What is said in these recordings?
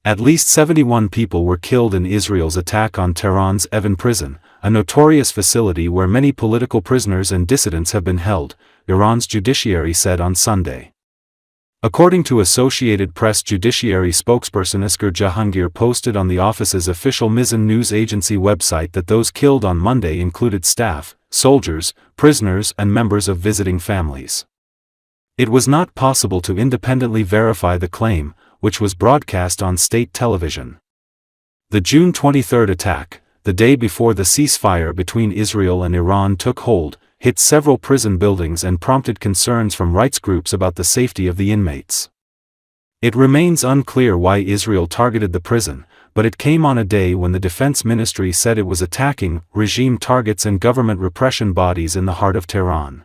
At least 71 people were killed in Israel's attack on Tehran's Evin prison, a notorious facility where many political prisoners and dissidents have been held, Iran's judiciary said on Sunday. According to Associated Press judiciary spokesperson Asghar Jahangir posted on the office's official Mizan news agency website that those killed on Monday included staff, soldiers, prisoners and members of visiting families. It was not possible to independently verify the claim, which was broadcast on state television. The June 23 attack, the day before the ceasefire between Israel and Iran took hold, hit several prison buildings and prompted concerns from rights groups about the safety of the inmates. It remains unclear why Israel targeted the prison, but it came on a day when the Defense Ministry said it was attacking regime targets and government repression bodies in the heart of Tehran.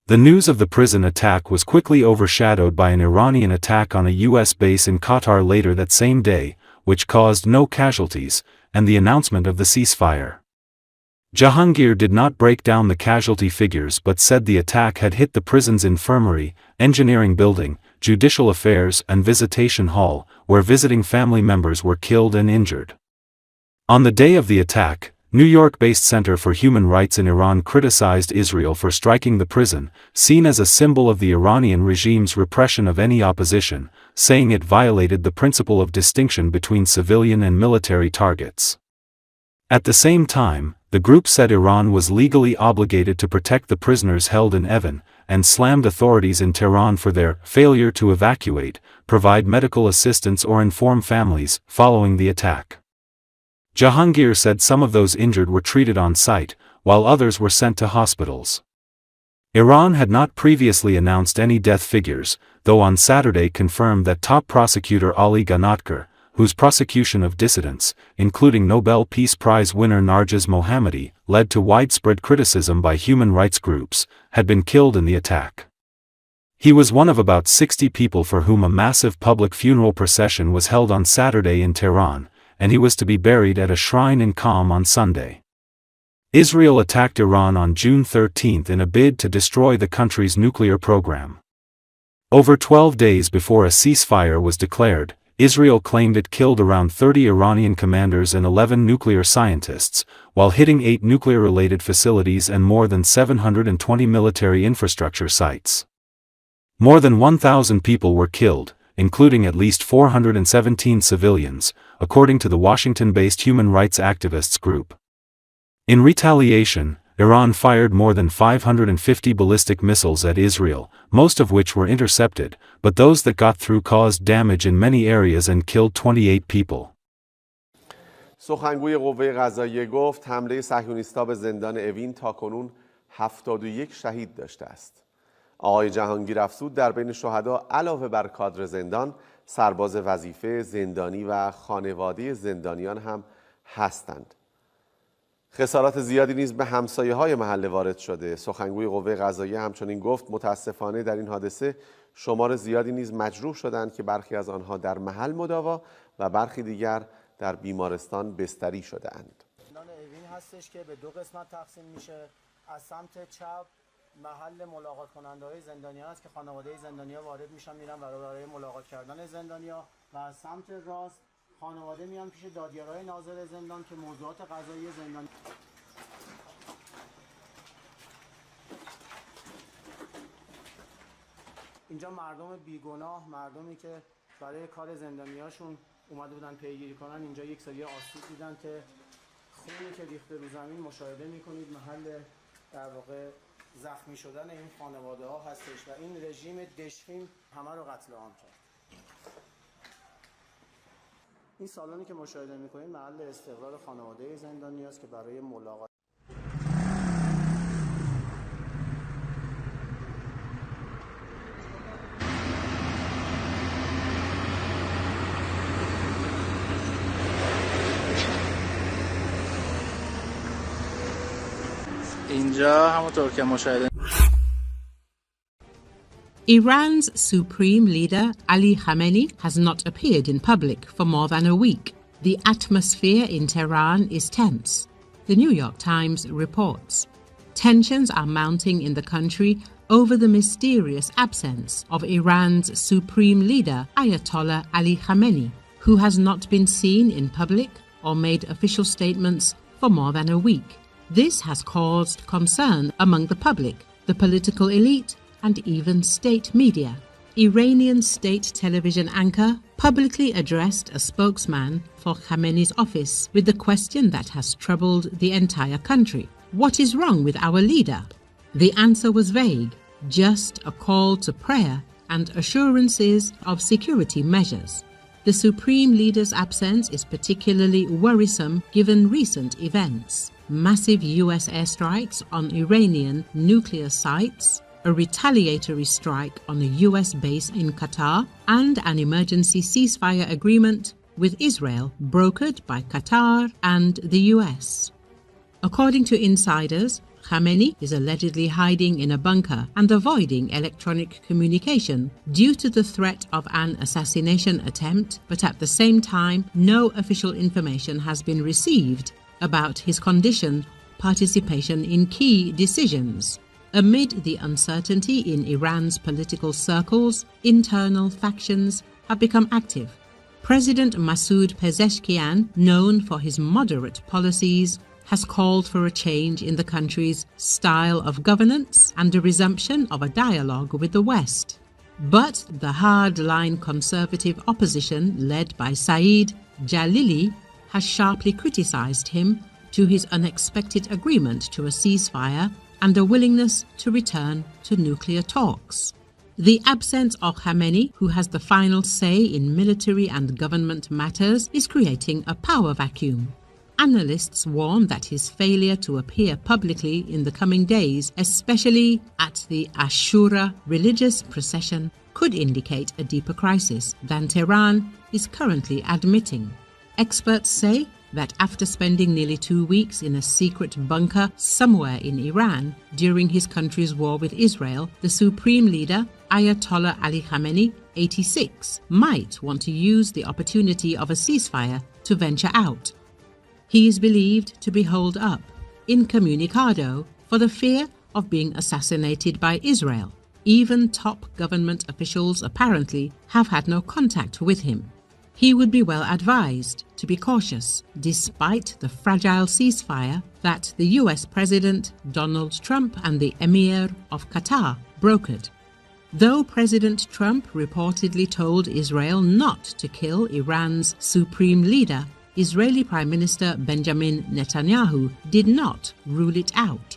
The news of the prison attack was quickly overshadowed by an Iranian attack on a U.S. base in Qatar later that same day, which caused no casualties, and the announcement of the ceasefire. Jahangir did not break down the casualty figures but said the attack had hit the prison's infirmary, engineering building, judicial affairs and visitation hall, where visiting family members were killed and injured. On the day of the attack, New York-based Center for Human Rights in Iran criticized Israel for striking the prison, seen as a symbol of the Iranian regime's repression of any opposition, saying it violated the principle of distinction between civilian and military targets. At the same time, the group said Iran was legally obligated to protect the prisoners held in Evin, and slammed authorities in Tehran for their failure to evacuate, provide medical assistance or inform families following the attack. Jahangir said some of those injured were treated on site, while others were sent to hospitals. Iran had not previously announced any death figures, though on Saturday confirmed that top prosecutor Ali Ganatkar, whose prosecution of dissidents, including Nobel Peace Prize winner Narges Mohammadi, led to widespread criticism by human rights groups, had been killed in the attack. He was one of about 60 people for whom a massive public funeral procession was held on Saturday in Tehran, and he was to be buried at a shrine in Qom on Sunday. Israel attacked Iran on June 13 in a bid to destroy the country's nuclear program. Over 12 days before a ceasefire was declared, Israel claimed it killed around 30 Iranian commanders and 11 nuclear scientists, while hitting 8 nuclear-related facilities and more than 720 military infrastructure sites. More than 1,000 people were killed, including at least 417 civilians, according to the Washington-based human rights activists group. In retaliation, Iran fired more than 550 ballistic missiles at Israel, most of which were intercepted, but those that got through caused damage in many areas and killed 28 people. سخنگوی قوه قضاییه گفت حمله صهیونیست‌ها به زندان اوین تاکنون 71 شهید داشته است. آقای جهانگیر افزود در بین شهدا علاوه بر کادر زندان، سرباز وظیفه، زندانی و خانواده زندانیان هم هستند. خسارات زیادی نیز به همسایه‌های محله وارد شده. سخنگوی قوه قضاییه همچنین گفت متاسفانه در این حادثه شمار زیادی نیز مجروح شدند که برخی از آنها در محل مداوا و برخی دیگر در بیمارستان بستری شده‌اند. زندان اوین هستش که به دو قسمت تقسیم میشه. از سمت چپ محل ملاقات کننده‌های زندانیان است که خانواده زندانیان وارد میشن میرن برای ملاقات کردن زندانیان و از سمت راست خانواده میان پیش دادیارای ناظر زندان که موضوعات قضایی زندان. اینجا مردم بیگناه، مردمی که برای کار زندانیاشون اومده بودن پیگیری کنن، اینجا یک سری آسیب دیدن که خونی که ریخته رو زمین مشاهده میکنید محل در واقع زخمی شدن این خانواده ها هستش و این رژیم دشخیم همه رو قتل عام کرد. این سالانی که مشاهده میکنید محل استقرار خانواده زندانی است که برای ملاقات اینجا همونطور که مشاهده Iran's supreme leader, Ali Khamenei, has not appeared in public for more than a week. The atmosphere in Tehran is tense, the New York Times reports. Tensions are mounting in the country over the mysterious absence of Iran's supreme leader, Ayatollah Ali Khamenei, who has not been seen in public or made official statements for more than a week. This has caused concern among the public, the political elite, and even state media. Iranian state television anchor publicly addressed a spokesman for Khamenei's office with the question that has troubled the entire country: what is wrong with our leader? The answer was vague, just a call to prayer and assurances of security measures. The supreme leader's absence is particularly worrisome given recent events: massive US airstrikes on Iranian nuclear sites, a retaliatory strike on a US base in Qatar, and an emergency ceasefire agreement with Israel brokered by Qatar and the US. According to insiders, Khamenei is allegedly hiding in a bunker and avoiding electronic communication due to the threat of an assassination attempt, but at the same time, no official information has been received about his condition, participation in key decisions. Amid the uncertainty in Iran's political circles, internal factions have become active. President Masoud Pezeshkian, known for his moderate policies, has called for a change in the country's style of governance and a resumption of a dialogue with the West. But the hard-line conservative opposition, led by Saeed Jalili, has sharply criticized him to his unexpected agreement to a ceasefire and a willingness to return to nuclear talks. The absence of Khamenei, who has the final say in military and government matters, is creating a power vacuum. Analysts warn that his failure to appear publicly in the coming days, especially at the Ashura religious procession, could indicate a deeper crisis than Tehran is currently admitting. Experts say that after spending nearly 2 weeks in a secret bunker somewhere in Iran during his country's war with Israel, the supreme leader, Ayatollah Ali Khamenei, 86, might want to use the opportunity of a ceasefire to venture out. He is believed to be holed up, incommunicado, for the fear of being assassinated by Israel. Even top government officials apparently have had no contact with him. He would be well advised to be cautious, despite the fragile ceasefire that the US President Donald Trump and the Emir of Qatar brokered. Though President Trump reportedly told Israel not to kill Iran's supreme leader, Israeli Prime Minister Benjamin Netanyahu did not rule it out.